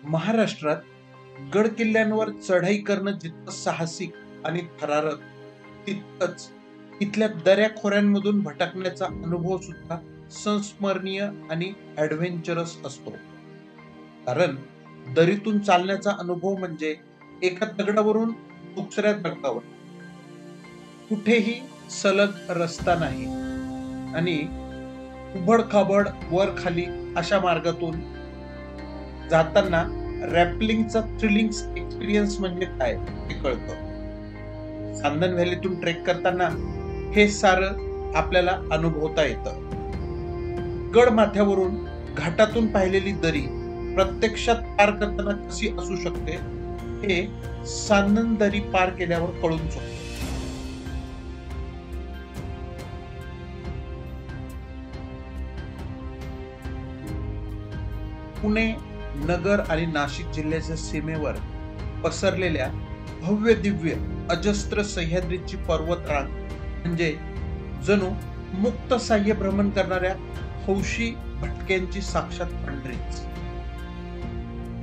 महाराष्ट्रात गड किल्ल्यांवर चढाई करणं जितकं साहसिक आणि थरारक, तितकंच इथल्या दऱ्या-खोऱ्यांमधून भटकण्याचा अनुभव सुद्धा संस्मरणीय आणि ॲडव्हेंचरस असतो. कारण दरीतून चालण्याचा अनुभव म्हणजे एका दगडावरून दुसऱ्या दगडावर, कुठेही सलग रस्ता नाही आणि उबड-खाबड वर-खाली अशा मार्गातून जाताना रॅपलिंगचा थ्रिलिंग एक्सपिरियन्स म्हणजे काय हे कळतं. चांदण व्हॅलीतून ट्रेक करताना हे सारं आपल्याला अनुभवता येतं. गड माथ्यावरून घाटातून पाहिलेली दरी प्रत्यक्षात पार करताना कशी असू शकते हे चांदण दरी पार केल्यावर कळून चुकतं. पुणे, नगर आणि नाशिक जिल्ह्याच्या सीमेवर पसरलेल्या भव्य दिव्य अजस्त्र सह्याद्रीची पर्वतरांग म्हणजे जणू मुक्त साह्य भ्रमण करणाऱ्या हौशी भटक्यांची साक्षात पंढरीच.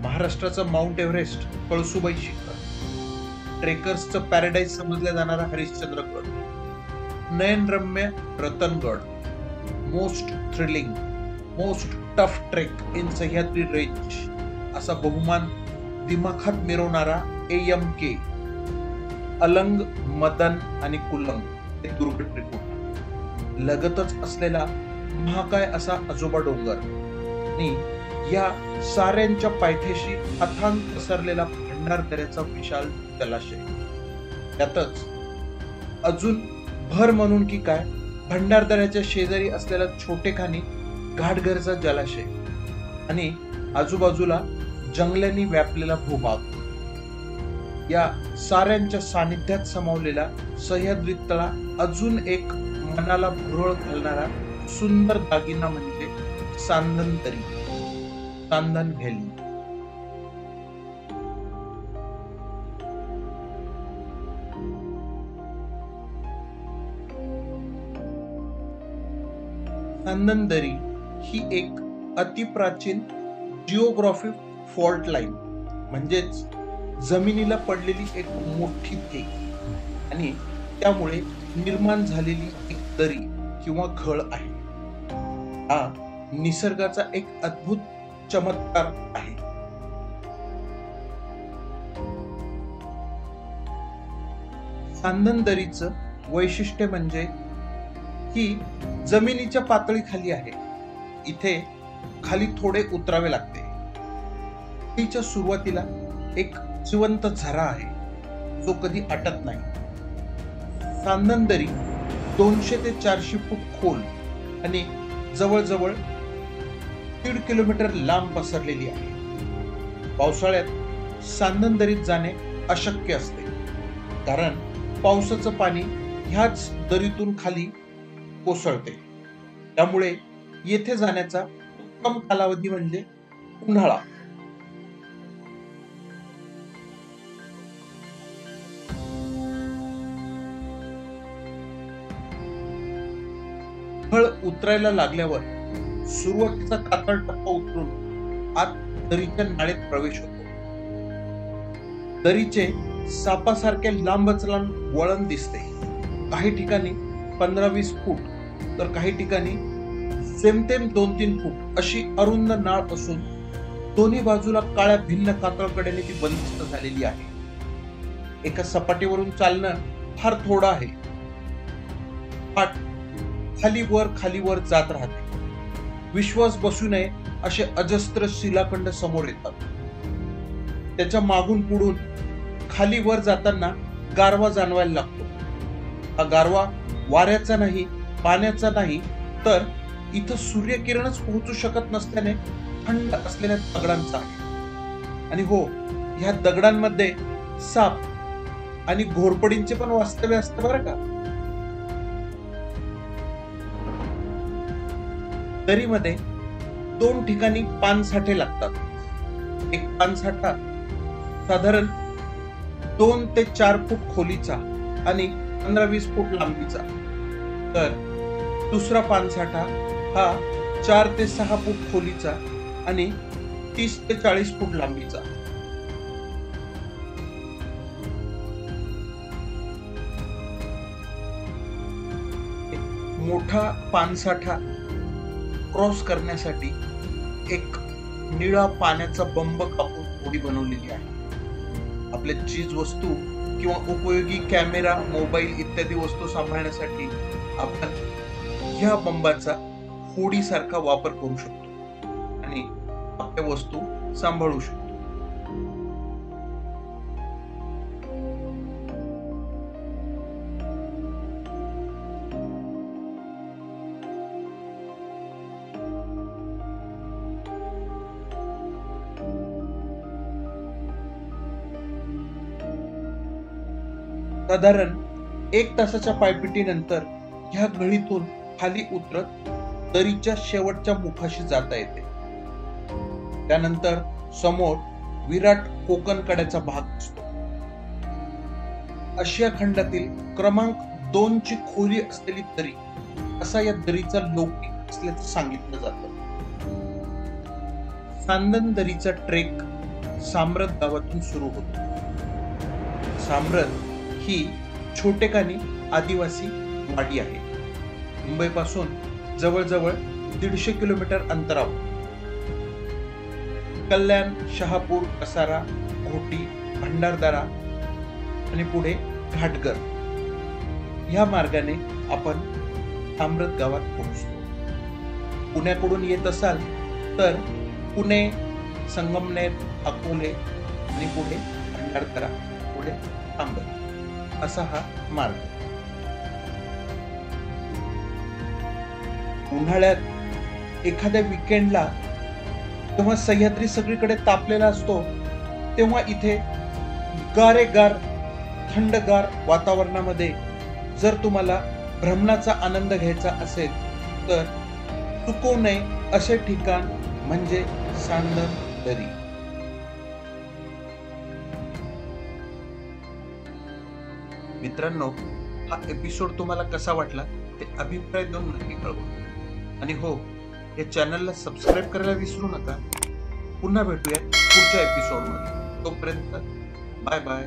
महाराष्ट्राचं माउंट एव्हरेस्ट, कळसुबाई शिखर, ट्रेकर्सचं पॅराडाईज समजल्या जाणारा हरिश्चंद्रगड, नयनरम्य Ratangad, most thrilling, most tough trek in Sahyadri range असा बहुमान दिमाखात मिरवणारा AMK, अलंग, मदन आणि कुलंग हे दुर्ग त्रिकूट, लगतच असलेला महाकाय असा आजोबा डोंगर आणि या साऱ्यांच्या पायथ्याशी अथांग पसरलेला भंडारदऱ्याचा विशाल जलाशय. त्यातच अजून भर म्हणून की काय भंडारदऱ्याच्या शेजारी असलेला छोटेखानी घाटघरचा जलाशय आणि आजूबाजूला जंगलांनी व्यापलेला भूभाग या साऱ्यांच्या सानिध्यात सामावलेला सह्याद्रीतला अजून एक मनाला भुरळ घालणारा सुंदर दागिना म्हणजे चांदण दरी, चांदण व्हॅली. चांदण दरी ही एक अतिप्राचीन जिओग्राफिक फॉल्ट लाईन म्हणजेच जमिनीला पडलेली एक मोठी भेग आणि त्यामुळे निर्माण झालेली एक दरी किंवा घळ आहे. हा निसर्गाचा एक अद्भुत चमत्कार आहे. चांदण दरीचं वैशिष्ट्य म्हणजे ही जमिनीच्या पातळीखाली आहे. इथे खाली थोडे उतरावे लागते. तिच्या सुरुवातीला एक जिवंत झरा आहे जो कधी आटत नाही. चांदण दरी 200 ते 400 फूट खोल आणि जवळजवळ 1.5 किलोमीटर लांब पसरलेली आहे. पावसाळ्यात चांदण दरीत जाणे अशक्य असते कारण पावसाचं पाणी ह्याच दरीतून खाली कोसळते. त्यामुळे येथे जाण्याचा उत्तम कालावधी म्हणजे उन्हाळा. घळ उतरायला लागल्यावर सुरुवातीचा कातळ टप्पा उतरून आत दरीच्या नाळेत प्रवेश होतो. दरीचे सापासारखे लांबच लांब वळण दिसते. काही ठिकाणी 15-20 फूट तर काही ठिकाणी जेमतेम 2-3 फूट अशी अरुंद नाळ असून दोन्ही बाजूला काळ्या भिन्न कातळकड्याने ती बंदिस्त झालेली आहे. एका सपाटीवरून चालणं फार थोडं आहे. पाठ खाली वर जात राहते. विश्वास बसू नये असे अजस्त्र शिलाखंड समोर येतात. त्याच्या मागून पुढून खाली वर जाताना गारवा जाणवायला लागतो. हा गारवा वाऱ्याचा नाही, पाण्याचा नाही, तर इथं सूर्यकिरणच पोहोचू शकत नसल्याने थंड असलेल्या दगडांचा आहे. आणि हो, ह्या दगडांमध्ये साप आणि घोरपडींचे पण वास्तव्य असतं बरं का. दरीमध्ये 2 ठिकाणी पानसाठे लागतात. एक पानसाठा साधारण 2 ते 4 फूट खोलीचा आणि 15-20 फूट लांबीचा, तर दुसरा पानसाठा हा 4 ते 6 फूट खोलीचा आणि 30 ते 40 फूट लांबीचा. मोठा पानसाठा क्रॉस करण्यासाठी एक निळा पाण्याचा बंब कापून होडी बनवलेली आहे. आपल्या चीज वस्तू किंवा उपयोगी कॅमेरा, मोबाईल इत्यादी वस्तू सांभाळण्यासाठी आपण ह्या बंबाचा होडीसारखा वापर करू शकतो आणि आपल्या वस्तू सांभाळू शकतो. साधारण 1 तासाच्या पायपिटीनंतर ह्या गळीतून खाली उतरत दरीच्या शेवटच्या मुखाशी जाता येते. त्यानंतर समोर विराट कोकण कड्याचा भाग असतो. आशिया खंडातील क्रमांक 2 ची खोली असलेली दरी असा या दरीचा लौकिक असल्याचं सांगितलं जातं. सांदन दरीचा ट्रेक साम्रत गावातून सुरू होतो. साम्रत ही छोटेखानी आदिवासी वाडी आहे. मुंबईपासून जवळजवळ 150 किलोमीटर अंतरावर. कल्याण, शहापूर, कसारा, घोटी, भंडारदरा आणि पुढे घाटगर ह्या मार्गाने आपण साम्रत गावात पोहोचतो. पुण्याकडून येत असाल तर पुणे, संगमनेर, अकोले आणि पुढे भंडारदरा, पुढे साम्रत असा हा मार्ग. उन्हाळ्यात एखाद्या विकेंडला जेव्हा सह्याद्री सगळीकडे तापलेला असतो तेव्हा इथे गारेगार थंडगार वातावरणामध्ये जर तुम्हाला भ्रमणाचा आनंद घ्यायचा असेल तर चुकवू नये असे ठिकाण म्हणजे सांदन दरी. मित्रांनो, हा एपिसोड तुम्हाला कसा वाटला ते अभिप्राय देऊन नक्की कळवा. आणि हो, या चॅनलला सबस्क्राईब करायला विसरू नका. पुन्हा भेटूया पुढच्या एपिसोडमध्ये. तोपर्यंत बाय बाय.